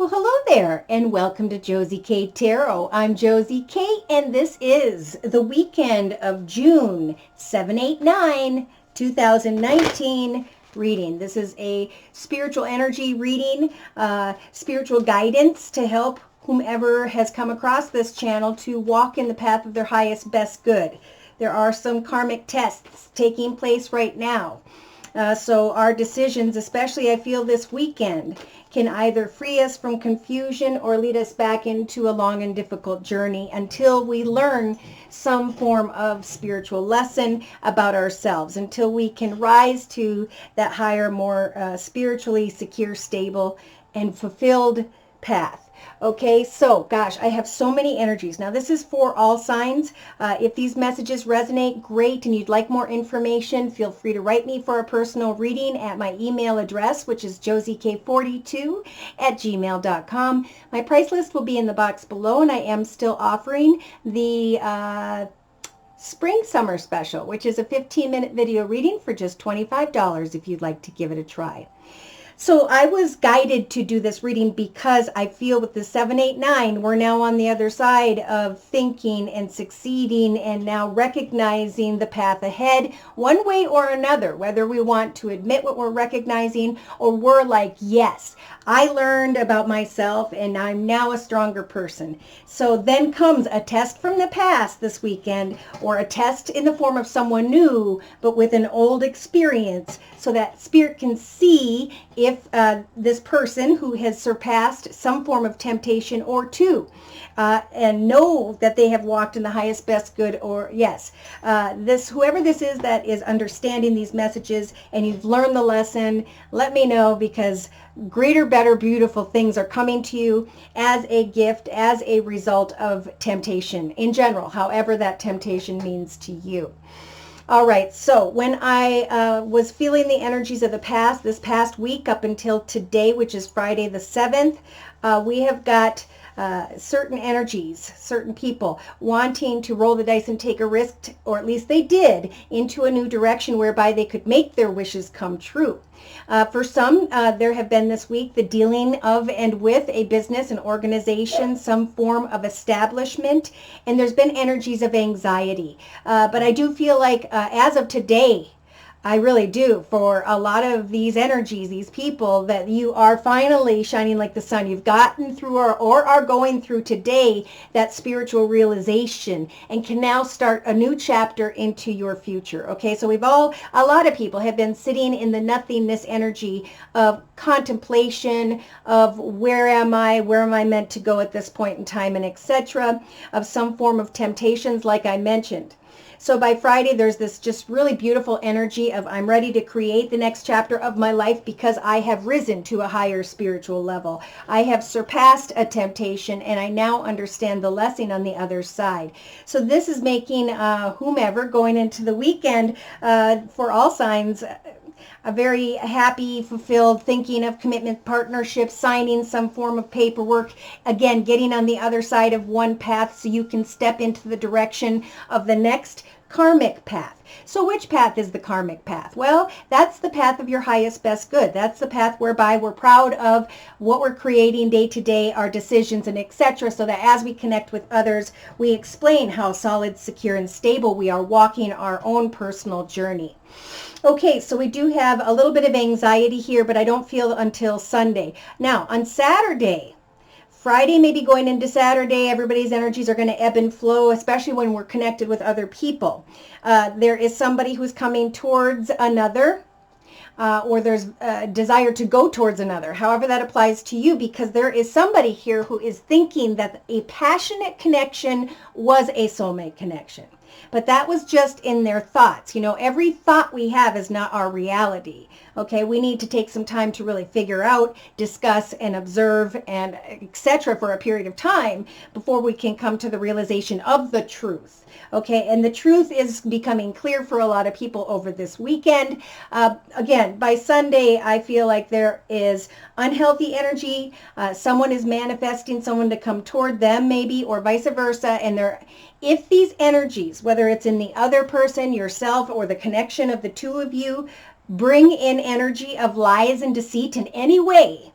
Well, hello there, and welcome to Josie K Tarot. I'm Josie K, and this is the weekend of June 7-8-9, 2019 reading. This is a spiritual energy reading, spiritual guidance to help whomever has come across this channel to walk in the path of their highest, best good. There are some karmic tests taking place right now. So our decisions, especially I feel this weekend, can either free us from confusion or lead us back into a long and difficult journey until we learn some form of spiritual lesson about ourselves, until we can rise to that higher, more spiritually secure, stable, and fulfilled path. Okay, so gosh, I have so many energies. Now this is for all signs. If these messages resonate, great, and you'd like more information, feel free to write me for a personal reading at my email address, which is josiek42@gmail.com. My price list will be in the box below, and I am still offering the Spring Summer Special, which is a 15-minute video reading for just $25 if you'd like to give it a try. So I was guided to do this reading because I feel with the 7-8-9, we're now on the other side of thinking and succeeding and now recognizing the path ahead one way or another, whether we want to admit what we're recognizing or we're like, yes, I learned about myself and I'm now a stronger person. So then comes a test from the past this weekend, or a test in the form of someone new, but with an old experience, so that spirit can see if this person who has surpassed some form of temptation or two, and know that they have walked in the highest, best good, or yes, whoever this is that is understanding these messages and you've learned the lesson, let me know, because greater, better, beautiful things are coming to you as a gift, as a result of temptation in general, however that temptation means to you. All right, so when I was feeling the energies of the past, this past week up until today, which is Friday the 7th, we have got certain energies, certain people wanting to roll the dice and take a risk, or at least they did, into a new direction whereby they could make their wishes come true. For some, there have been this week the dealing of and with a business, an organization, some form of establishment, and there's been energies of anxiety. But I do feel like as of today, I really do, for a lot of these energies, these people, that you are finally shining like the sun. You've gotten through or are going through today that spiritual realization and can now start a new chapter into your future. Okay, so a lot of people have been sitting in the nothingness energy of contemplation of where am I meant to go at this point in time, and etc., of some form of temptations like I mentioned. So by Friday, there's this just really beautiful energy of I'm ready to create the next chapter of my life because I have risen to a higher spiritual level. I have surpassed a temptation and I now understand the lesson on the other side. So this is making whomever going into the weekend for all signs a very happy, fulfilled, thinking of commitment, partnership, signing some form of paperwork, again, getting on the other side of one path so you can step into the direction of the next karmic path. So which path is the karmic path? Well, that's the path of your highest, best good. That's the path whereby we're proud of what we're creating day to day, our decisions, and etc., so that as we connect with others, we explain how solid, secure, and stable we are walking our own personal journey. Okay, so we do have a little bit of anxiety here, but I don't feel until Sunday. Now, on Saturday, Friday, maybe going into Saturday, everybody's energies are going to ebb and flow, especially when we're connected with other people. There is somebody who's coming towards another, or there's a desire to go towards another, however that applies to you, because there is somebody here who is thinking that a passionate connection was a soulmate connection. But that was just in their thoughts. You know, every thought we have is not our reality. Okay, we need to take some time to really figure out, discuss, and observe, and etc. for a period of time before we can come to the realization of the truth. Okay, and the truth is becoming clear for a lot of people over this weekend. Again, by Sunday, I feel like there is unhealthy energy. Someone is manifesting someone to come toward them, maybe, or vice versa. And if these energies, whether it's in the other person, yourself, or the connection of the two of you, bring in energy of lies and deceit in any way,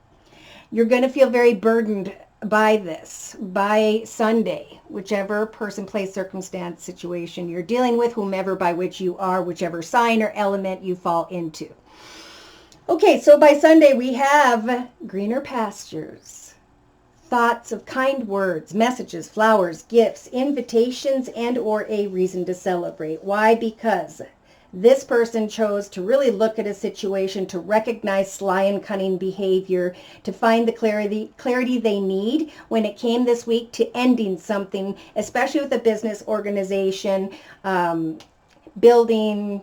You're going to feel very burdened by this by Sunday, whichever person, place, circumstance, situation you're dealing with, whomever by which you are, whichever sign or element you fall into. Okay, so by Sunday we have greener pastures, thoughts of kind words, messages, flowers, gifts, invitations, and or a reason to celebrate. Why? Because this person chose to really look at a situation, to recognize sly and cunning behavior, to find the clarity they need when it came this week to ending something, especially with a business organization, building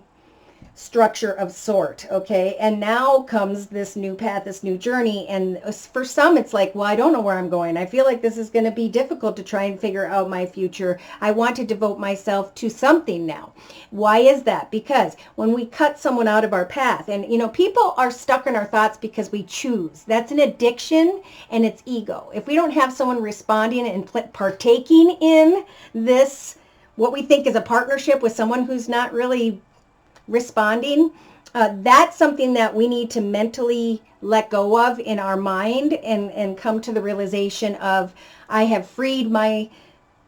structure of sort. Okay, and now comes this new path, this new journey, and for some it's like, well, I don't know where I'm going. I feel like this is going to be difficult to try and figure out my future. I want to devote myself to something now. Why is that? Because when we cut someone out of our path, and you know, people are stuck in our thoughts because we choose. That's an addiction, and it's ego. If we don't have someone responding and partaking in this, what we think is a partnership with someone who's not really responding, that's something that we need to mentally let go of in our mind, and come to the realization of, I have freed my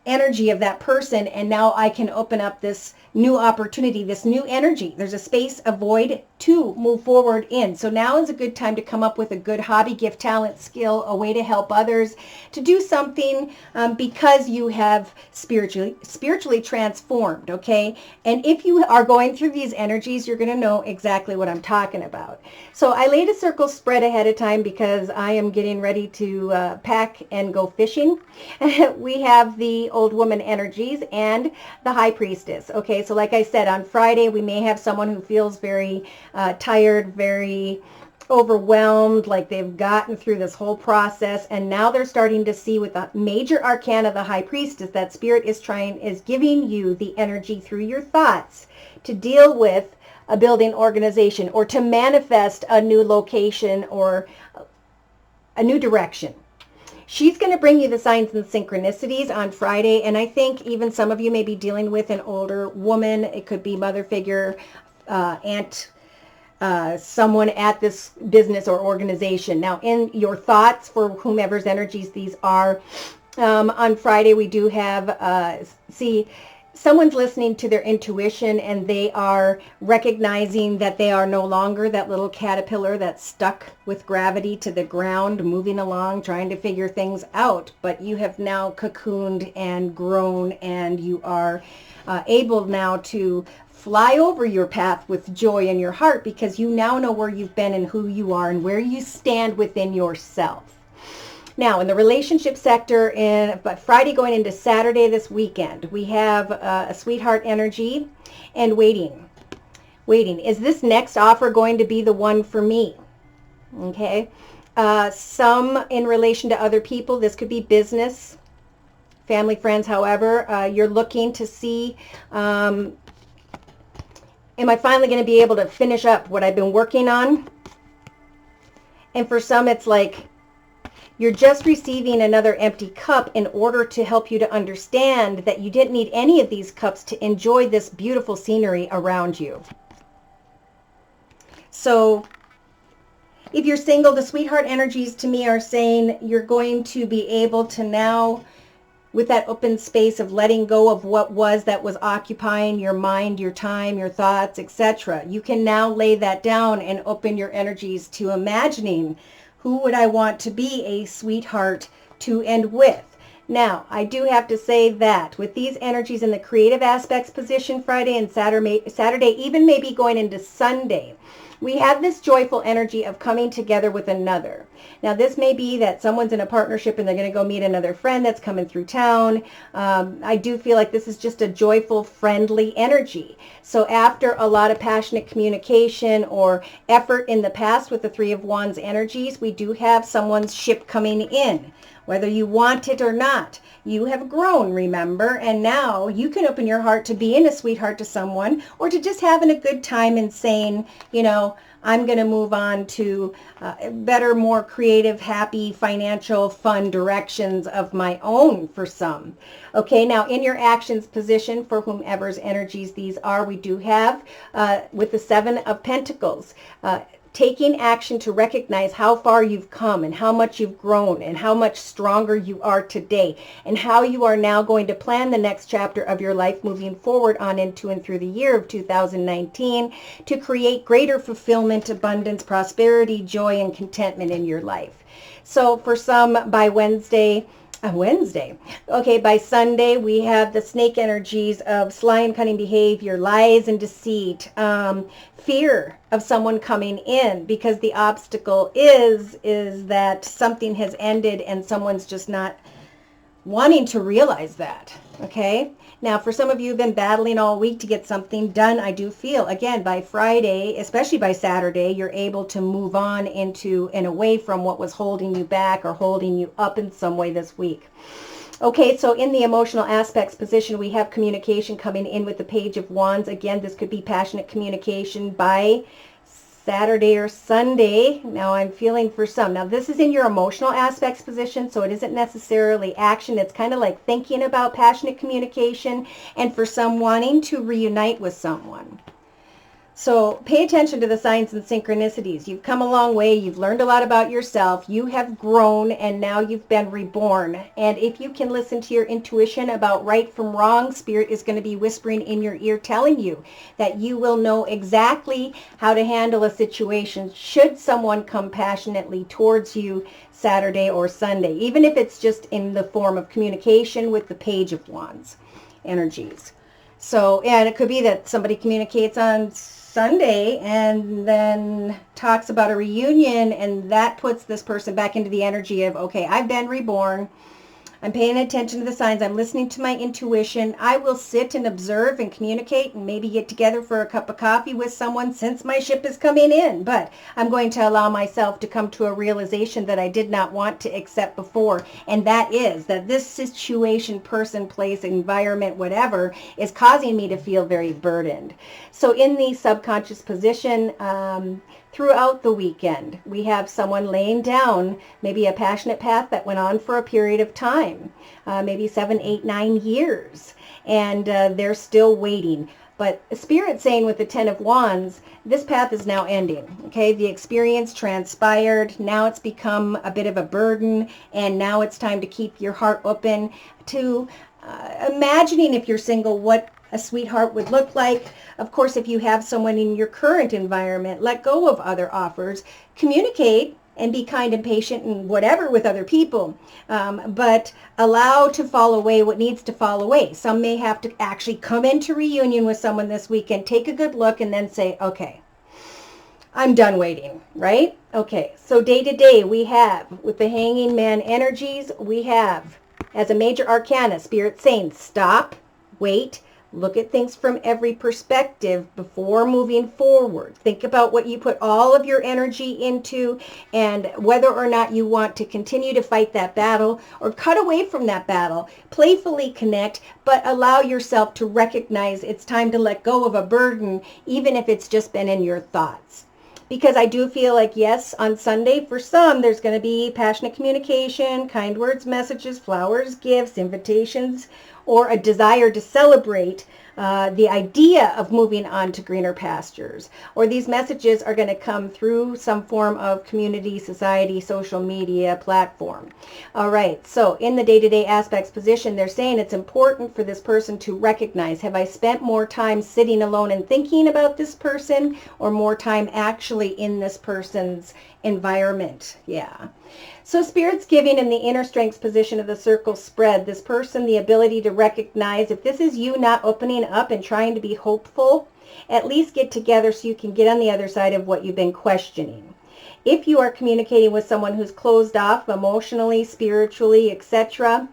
energy of that person, and now I can open up this new opportunity, this new energy. There's a space, a void to move forward in. So now is a good time to come up with a good hobby, gift, talent, skill, a way to help others, to do something, because you have spiritually transformed. Okay, and if you are going through these energies, you're going to know exactly what I'm talking about. So I laid a circle spread ahead of time because I am getting ready to pack and go fishing. We have the old woman energies and the high priestess. Okay, so like I said, on Friday we may have someone who feels very tired, very overwhelmed, like they've gotten through this whole process, and now they're starting to see with the major arcana, the high priestess, that spirit is giving you the energy through your thoughts to deal with a building organization, or to manifest a new location or a new direction. She's going to bring you the signs and synchronicities on Friday, and I think even some of you may be dealing with an older woman. It could be mother figure, aunt, someone at this business or organization. Now, in your thoughts, for whomever's energies these are, on Friday we do have, someone's listening to their intuition, and they are recognizing that they are no longer that little caterpillar that's stuck with gravity to the ground, moving along, trying to figure things out. But you have now cocooned and grown, and you are able now to fly over your path with joy in your heart, because you now know where you've been and who you are and where you stand within yourself. Now, in the relationship sector, but Friday going into Saturday this weekend, we have a sweetheart energy and waiting. Waiting. Is this next offer going to be the one for me? Okay. Some in relation to other people. This could be business, family, friends, however. You're looking to see, am I finally going to be able to finish up what I've been working on? And for some, it's like, you're just receiving another empty cup in order to help you to understand that you didn't need any of these cups to enjoy this beautiful scenery around you. So if you're single, the sweetheart energies to me are saying you're going to be able to now, with that open space of letting go of what was that was occupying your mind, your time, your thoughts, etc., you can now lay that down and open your energies to imagining, who would I want to be a sweetheart to and with? Now, I do have to say that with these energies in the creative aspects position Friday and Saturday, even maybe going into Sunday, we have this joyful energy of coming together with another. Now, this may be that someone's in a partnership and they're going to go meet another friend that's coming through town. I do feel like this is just a joyful, friendly energy. So after a lot of passionate communication or effort in the past with the Three of Wands energies, we do have someone's ship coming in. Whether you want it or not, you have grown, remember, and now you can open your heart to being a sweetheart to someone, or to just having a good time and saying, you know, I'm going to move on to better, more creative, happy, financial, fun directions of my own for some. Okay, now in your actions position, for whomever's energies these are, we do have with the Seven of Pentacles, taking action to recognize how far you've come and how much you've grown and how much stronger you are today and how you are now going to plan the next chapter of your life moving forward on into and through the year of 2019 to create greater fulfillment, abundance, prosperity, joy, and contentment in your life. So for some, by Wednesday, okay, by Sunday, we have the snake energies of sly and cunning behavior, lies and deceit, fear of someone coming in, because the obstacle is that something has ended and someone's just not wanting to realize that. Okay, now for some of you who've been battling all week to get something done, I do feel, again, by Friday, especially by Saturday, you're able to move on into and away from what was holding you back or holding you up in some way this week. Okay, so in the emotional aspects position, we have communication coming in with the Page of Wands. Again, this could be passionate communication by Saturday or Sunday. Now I'm feeling for some. Now this is in your emotional aspects position, so it isn't necessarily action. It's kind of like thinking about passionate communication, and for some wanting to reunite with someone. So pay attention to the signs and synchronicities. You've come a long way. You've learned a lot about yourself. You have grown, and now you've been reborn. And if you can listen to your intuition about right from wrong, Spirit is going to be whispering in your ear, telling you that you will know exactly how to handle a situation should someone come passionately towards you Saturday or Sunday, even if it's just in the form of communication with the Page of Wands energies. So, and it could be that somebody communicates on Sunday and then talks about a reunion, and that puts this person back into the energy of, okay, I've been reborn. I'm paying attention to the signs. I'm listening to my intuition. I will sit and observe and communicate and maybe get together for a cup of coffee with someone since my ship is coming in. But I'm going to allow myself to come to a realization that I did not want to accept before. And that is that this situation, person, place, environment, whatever, is causing me to feel very burdened. So in the subconscious position, throughout the weekend, we have someone laying down maybe a passionate path that went on for a period of time, maybe 7, 8, 9 years, and they're still waiting. But Spirit saying with the 10 of Wands, this path is now ending. Okay, the experience transpired. Now it's become a bit of a burden, and now it's time to keep your heart open to imagining, if you're single, what a sweetheart would look like. Of course, if you have someone in your current environment, let go of other offers. Communicate and be kind and patient and whatever with other people, but allow to fall away what needs to fall away. Some may have to actually come into reunion with someone this weekend, take a good look, and then say, okay, I'm done waiting, right? Okay, so day to day we have, with the Hanging Man energies, we have, as a major arcana, Spirit saying, stop, wait, look at things from every perspective before moving forward. Think about what you put all of your energy into and whether or not you want to continue to fight that battle or cut away from that battle. Playfully connect, but allow yourself to recognize it's time to let go of a burden, even if it's just been in your thoughts. Because I do feel like, yes, on Sunday, for some, there's going to be passionate communication, kind words, messages, flowers, gifts, invitations, or a desire to celebrate the idea of moving on to greener pastures. Or these messages are going to come through some form of community, society, social media platform. All right, so in the day-to-day aspects position, they're saying it's important for this person to recognize, have I spent more time sitting alone and thinking about this person, or more time actually in this person's environment? Yeah. So Spirit's giving in the inner strengths position of the circle spread this person the ability to recognize if this is you not opening up and trying to be hopeful, at least get together so you can get on the other side of what you've been questioning. If you are communicating with someone who's closed off emotionally, spiritually, etc.,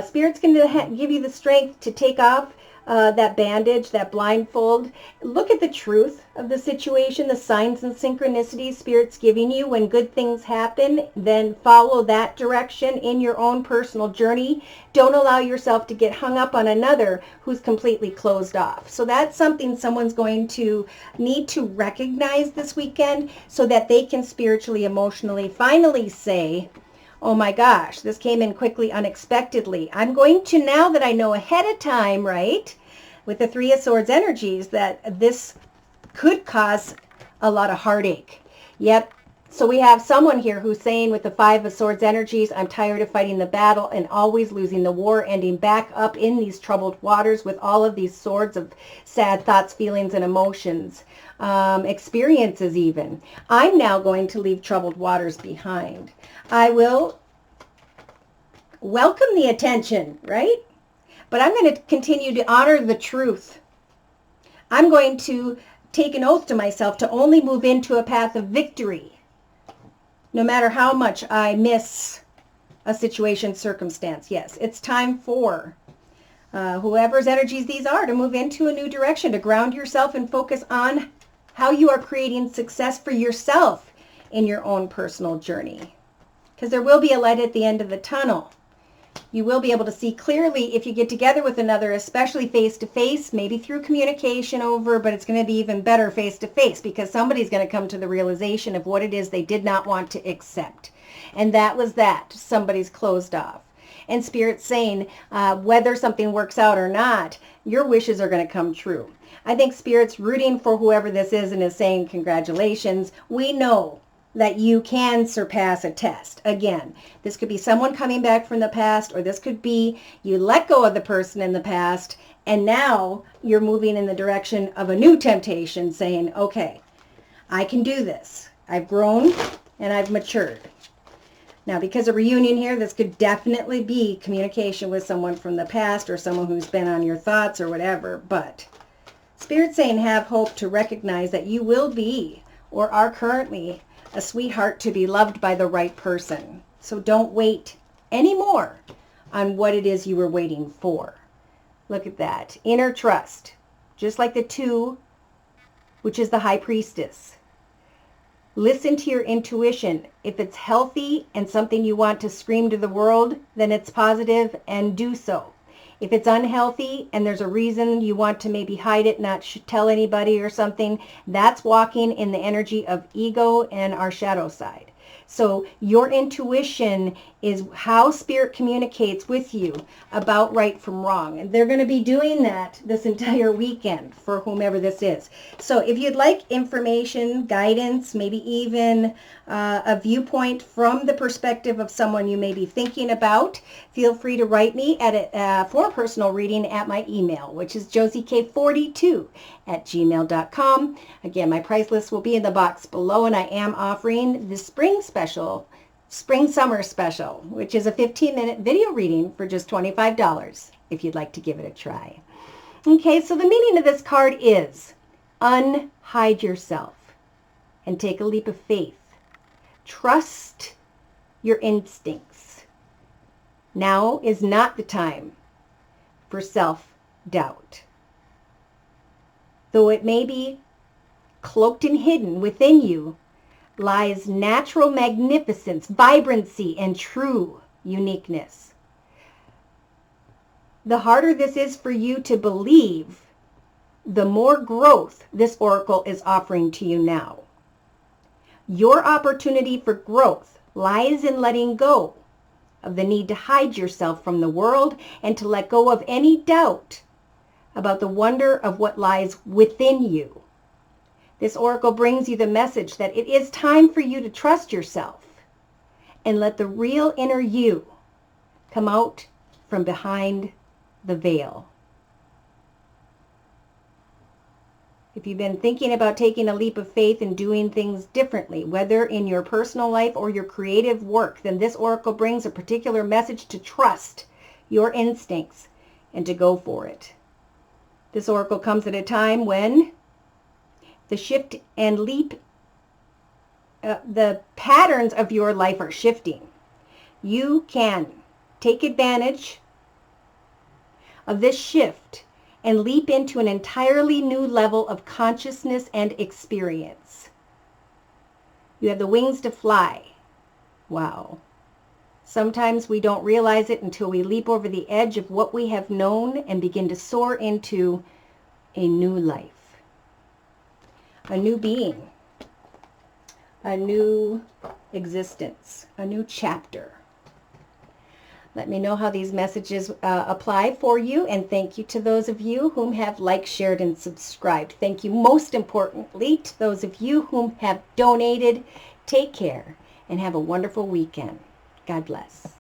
Spirit's going to give you the strength to take off that bandage, that blindfold. Look at the truth of the situation, the signs and synchronicities Spirit's giving you. When good things happen, then follow that direction in your own personal journey. Don't allow yourself to get hung up on another who's completely closed off. So that's something someone's going to need to recognize this weekend so that they can spiritually, emotionally finally say, oh my gosh, this came in quickly, unexpectedly. I'm going to, now that I know ahead of time, right, with the Three of Swords energies, that this could cause a lot of heartache. Yep. So we have someone here who's saying with the Five of Swords energies, I'm tired of fighting the battle and always losing the war, ending back up in these troubled waters with all of these swords of sad thoughts, feelings, and emotions, experiences even. I'm now going to leave troubled waters behind. I will welcome the attention, right? But I'm going to continue to honor the truth. I'm going to take an oath to myself to only move into a path of victory, no matter how much I miss a situation, circumstance. Yes, it's time for whoever's energies these are to move into a new direction, to ground yourself and focus on how you are creating success for yourself in your own personal journey. Because there will be a light at the end of the tunnel. You will be able to see clearly if you get together with another, especially face-to-face, maybe through communication over, but it's going to be even better face-to-face because somebody's going to come to the realization of what it is they did not want to accept. And that was that. Somebody's closed off. And Spirit's saying, whether something works out or not, your wishes are going to come true. I think Spirit's rooting for whoever this is and is saying, congratulations. We know that you can surpass a test. Again, this could be someone coming back from the past, or this could be you let go of the person in the past, and now you're moving in the direction of a new temptation, saying, okay, I can do this. I've grown and I've matured. Now, because of reunion here, this could definitely be communication with someone from the past or someone who's been on your thoughts or whatever, but Spirit's saying have hope to recognize that you will be or are currently a sweetheart to be loved by the right person. So don't wait anymore on what it is you were waiting for. Look at that. Inner trust. Just like the 2, which is the High Priestess. Listen to your intuition. If it's healthy and something you want to scream to the world, then it's positive and do so. If it's unhealthy and there's a reason you want to maybe hide it, not tell anybody or something, that's walking in the energy of ego and our shadow side. So your intuition is how Spirit communicates with you about right from wrong. And they're going to be doing that this entire weekend for whomever this is. So if you'd like information, guidance, maybe even a viewpoint from the perspective of someone you may be thinking about, feel free to write me for a personal reading at my email, which is josiek42@gmail.com. Again, my price list will be in the box below, and I am offering the spring summer special, which is a 15-minute video reading for just $25 if you'd like to give it a try. Okay, so the meaning of this card is unhide yourself and take a leap of faith. Trust your instincts. Now is not the time for self-doubt. Though it may be cloaked and hidden within you, lies natural magnificence, vibrancy, and true uniqueness. The harder this is for you to believe, the more growth this oracle is offering to you now. Your opportunity for growth lies in letting go of the need to hide yourself from the world and to let go of any doubt about the wonder of what lies within you. This oracle brings you the message that it is time for you to trust yourself and let the real inner you come out from behind the veil. If you've been thinking about taking a leap of faith and doing things differently, whether in your personal life or your creative work, then this oracle brings a particular message to trust your instincts and to go for it. This oracle comes at a time when the shift and leap, the patterns of your life are shifting. You can take advantage of this shift and leap into an entirely new level of consciousness and experience. You have the wings to fly. Wow. Sometimes we don't realize it until we leap over the edge of what we have known and begin to soar into a new life, a new being, a new existence, a new chapter. Let me know how these messages apply for you, and thank you to those of you whom have liked, shared, and subscribed. Thank you most importantly to those of you whom have donated. Take care and have a wonderful weekend. God bless.